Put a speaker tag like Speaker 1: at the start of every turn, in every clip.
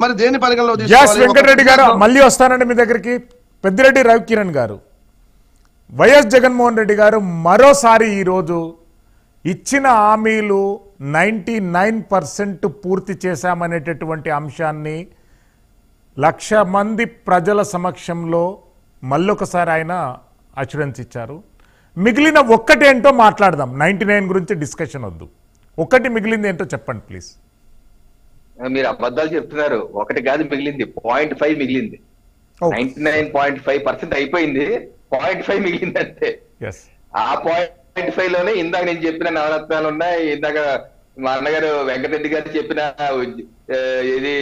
Speaker 1: మరి దేని పరిగణలో
Speaker 2: వెంకటరెడ్డి గారు మళ్ళీ వస్తానండి మీ దగ్గరికి. పెద్దిరెడ్డి రవికిరణ్ గారు, వైఎస్ జగన్మోహన్ రెడ్డి గారు మరోసారి ఈరోజు ఇచ్చిన హామీలు 99% పూర్తి చేశామనేటటువంటి అంశాన్ని 1,00,000 మంది ప్రజల సమక్షంలో మళ్ళొకసారి ఆయన అష్యూరెన్స్ ఇచ్చారు. మిగిలిన ఒక్కటేంటో మాట్లాడదాం, 99 గురించి డిస్కషన్ వద్దు. ఒకటి మిగిలింది ఏంటో చెప్పండి ప్లీజ్.
Speaker 3: మీరు అబద్ధాలు చెప్తున్నారు. ఒకటి కాదు మిగిలింది, 0.5 మిగిలింది. 99.5% అయిపోయింది, 0.5 మిగిలింది అంతే. ఆ 0.5 లోనే ఇందాక నేను చెప్పిన నవరత్నాలు ఉన్నాయి, ఇందాక మా అన్నగారు వెంకటరెడ్డి గారు చెప్పిన ఇది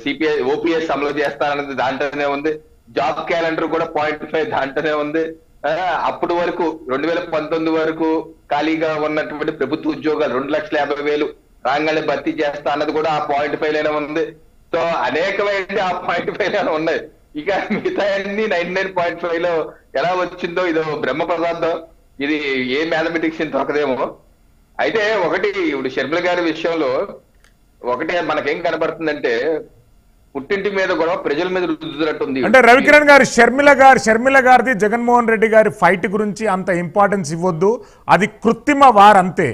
Speaker 3: సిపిఐ ఓపీఎస్ అమలు చేస్తానన్నది దాంట్లోనే ఉంది. జాబ్ క్యాలెండర్ కూడా 0.5 దాంట్లోనే ఉంది. అప్పటి వరకు 2019 వరకు ఖాళీగా ఉన్నటువంటి ప్రభుత్వ ఉద్యోగాలు 2,50,000 రాగానే భర్తీ చేస్తా అన్నది కూడా ఆ 0.5 లోనే ఉంది. సో అనేకమైన ఆ 0.5 లోనే ఉన్నాయి. ఇక మిగతా అన్ని 99.5 లో ఎలా వచ్చిందో ఇదో బ్రహ్మ పదార్థం, ఇది ఏ మ్యాథమెటిక్స్ దొరకదేమో. అయితే ఒకటి ఇప్పుడు షర్మిల గారి విషయంలో ఒకటే మనకేం కనబడుతుందంటే పుట్టింటి మీద కూడా ప్రజల మీద రుద్దుతున్నట్టుంది.
Speaker 2: అంటే రవికిరణ్ గారు, షర్మిల గారిది జగన్మోహన్ రెడ్డి గారి ఫైట్ గురించి అంత ఇంపార్టెన్స్ ఇవ్వద్దు, అది కృత్రిమ వార్ అంతే.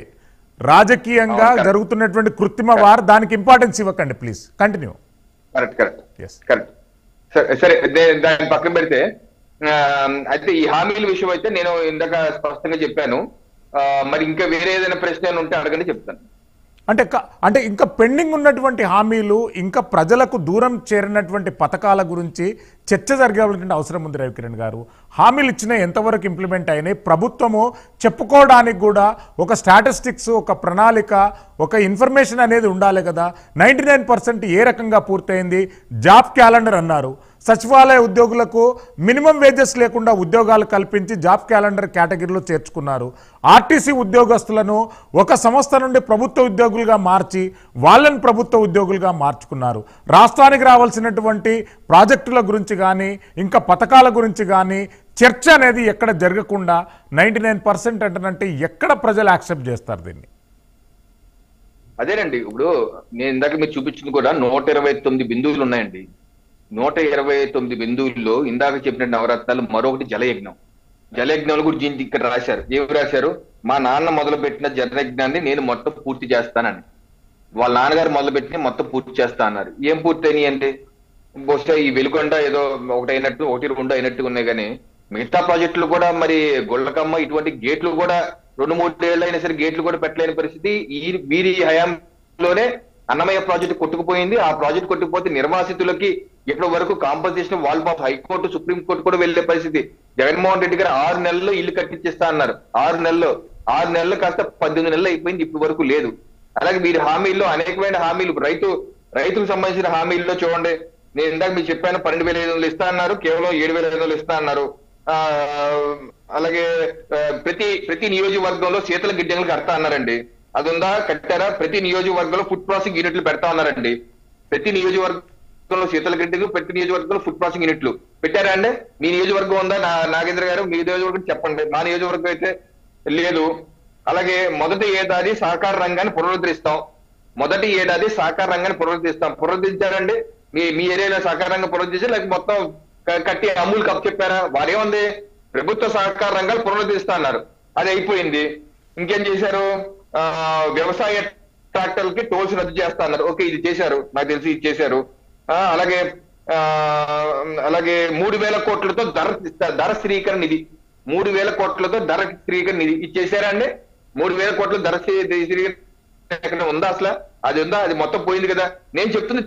Speaker 2: రాజకీయంగా జరుగుతున్నటువంటి కృత్రిమ వార్, దానికి ఇంపార్టెన్స్ ఇవ్వకండి ప్లీజ్. కంటిన్యూ.
Speaker 3: కరెక్ట్. సరే, దాన్ని పక్కన పెడితే అయితే ఈ హామీల విషయం అయితే నేను ఇందాక స్పష్టంగా చెప్పాను. మరి ఇంకా వేరే ఏదైనా ప్రశ్న ఉంటే అడగండి, చెప్తాను.
Speaker 2: అంటే ఇంకా పెండింగ్ ఉన్నటువంటి హామీలు, ఇంకా ప్రజలకు దూరం చేరినటువంటి పథకాల గురించి చర్చ జరగాల్సిన అవసరం ఉంది రవికిరణ్ గారు. హామీలు ఇచ్చిన ఎంతవరకు ఇంప్లిమెంట్ అయినాయి, ప్రభుత్వము చెప్పుకోవడానికి కూడా ఒక స్టాటిస్టిక్స్, ఒక ప్రణాళిక, ఒక ఇన్ఫర్మేషన్ అనేది ఉండాలి కదా. 99% ఏ రకంగా పూర్తయింది? జాబ్ క్యాలెండర్ అన్నారు, సచివాలయ ఉద్యోగులకు మినిమం వేజెస్ లేకుండా ఉద్యోగాలు కల్పించి జాబ్ క్యాలెండర్ కేటగిరీలో చేర్చుకున్నారు. ఆర్టీసీ ఉద్యోగస్తులను ఒక సంస్థ నుండి ప్రభుత్వ ఉద్యోగులుగా మార్చి వాళ్ళని ప్రభుత్వ ఉద్యోగులుగా మార్చుకున్నారు. రాష్ట్రానికి రావాల్సినటువంటి ప్రాజెక్టుల గురించి కానీ ఇంకా పథకాల గురించి కానీ చర్చ అనేది ఎక్కడ జరగకుండా 99% అంటేనంటే ఎక్కడ ప్రజలు యాక్సెప్ట్ చేస్తారు దీన్ని?
Speaker 3: అదేనండి, ఇప్పుడు నేను ఇందాక మీరు చూపించింది కూడా 129 బిందువులు ఉన్నాయండి. 129 బిందువుల్లో ఇందాక చెప్పిన నవరత్నాలు మరొకటి జలయజ్ఞం. జలయజ్ఞాల గురించి ఇక్కడ రాశారు. ఏమి రాశారు? మా నాన్న మొదలుపెట్టిన జలయజ్ఞాన్ని నేను మొత్తం పూర్తి చేస్తానని. వాళ్ళ నాన్నగారు మొదలుపెట్టిన మొత్తం పూర్తి చేస్తా అన్నారు. ఏం పూర్తి అయినాయి అంటే బహుశా ఈ వెలుగొండ ఏదో ఒకటి అయినట్టు, 1-2 అయినట్టుగా ఉన్నాయి. కానీ మిగతా ప్రాజెక్టులు కూడా మరి గొల్లకమ్మ ఇటువంటి గేట్లు కూడా 2-3 ఏళ్ళు అయినా సరే గేట్లు కూడా పెట్టలేని పరిస్థితి. వీరి హయాంలోనే అన్నమయ్య ప్రాజెక్టు కొట్టుకుపోయింది. ఆ ప్రాజెక్టు కొట్టుకుపోతే నిర్వాసితులకి ఇప్పటి వరకు compensation wall of high court, supreme court కూడా వెళ్లే పరిస్థితి. జగన్మోహన్ రెడ్డి గారు 6 నెలల్లో ఇల్లు కట్టించేస్తా అన్నారు. 6 నెలలు కాస్త 18 నెలలు అయిపోయింది, ఇప్పటి వరకు లేదు. అలాగే వీరి హామీల్లో అనేకమైన హామీలు, రైతులకు సంబంధించిన హామీల్లో చూడండి. నేను ఇందాక మీకు చెప్పాను, 12,500 ఇస్తా అన్నారు, కేవలం 7,500 ఇస్తా అన్నారు. అలాగే ప్రతి నియోజకవర్గంలో శీతల గిడ్డంగులు కడతా అన్నారండి. అది ఉందా? కట్టారా? ప్రతి నియోజకవర్గంలో ఫుడ్ ప్రాసెసింగ్ యూనిట్లు పెడతా ఉన్నారండి. ప్రతి నియోజకవర్గంలో శీతల గిడ్డంగులు, ప్రతి నియోజకవర్గంలో ఫుడ్ ప్రాసెసింగ్ యూనిట్లు పెట్టారా అండి? మీ నియోజకవర్గం ఉందా? నాగేంద్ర గారు మీ నియోజకవర్గం చెప్పండి. మా నియోజకవర్గం అయితే లేదు. అలాగే మొదటి ఏడాది సహకార రంగాన్ని పునరుద్ధరిస్తాం. పునరుద్ధరించారండి? మీ ఏరియాలో సహకార రంగం పునరుద్ధరించారు, లేకపోతే మొత్తం కట్టి అమూల్ కప్ చెప్పారా? వారేముంది, ప్రభుత్వ సహకార రంగాలు పునరుద్ధరిస్తా అన్నారు, అది అయిపోయింది. ఇంకేం చేశారు? వ్యవసాయ ట్రాక్టర్లకి టోల్స్ రద్దు చేస్తా అన్నారు. ఓకే, ఇది చేశారు, నాకు తెలిసి ఇది చేశారు. అలాగే 3,000 కోట్లతో ధర స్థిరీకరణ నిధి, 3,000 కోట్లతో ధర స్థిరీకరణ నిధి ఇచ్చేసారా అండి? 3,000 కోట్ల ధర స్థిరీకరణ ఉందా అసలు? అది ఉందా? అది మొత్తం పోయింది కదా. నేను చెప్తుంది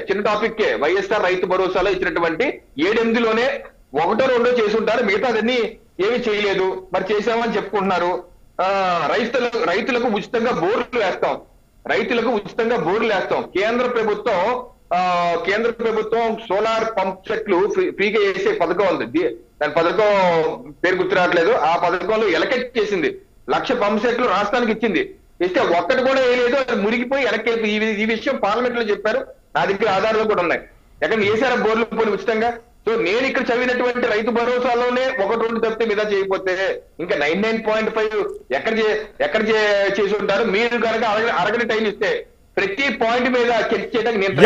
Speaker 3: చిన్న టాపిక్కే. వైఎస్ఆర్ రైతు భరోసాలో ఇచ్చినటువంటి 7-8లోనే 1-2 చేసి ఉంటారు, మిగతా అదన్నీ ఏమి చేయలేదు. మరి చేసామని చెప్పుకుంటున్నారు. రైతులకు ఉచితంగా బోర్లు వేస్తాం. కేంద్ర ప్రభుత్వం సోలార్ పంప్ సెట్లు ఫ్రీగా వేసే పథకం ఉంది. దాని పథకం పేరు గుర్తు రావట్లేదు. ఆ పథకంలో ఎలకెట్ చేసింది 1,00,000 పంప్ సెట్లు రాష్ట్రానికి ఇచ్చింది. ఇస్తే ఒక్కటి కూడా వేయలేదు, అది మురిగిపోయి వెనక్కి. ఈ విషయం పార్లమెంట్ లో చెప్పారు, నా దగ్గర ఆధారాలు కూడా ఉన్నాయి. ఎక్కడ వేసారా బోర్లు పోయి ఉచితంగా? సో నేను ఇక్కడ చదివినటువంటి రైతు భరోసాలోనే 1-2 తప్పితే మీద చేయకపోతే ఇంకా 99.5 ఎక్కడ చేసి ఉంటారు? మీరు కనుక అరగని టైం ఇస్తే ప్రతి పాయింట్ మీద చర్చ చేయడానికి నేను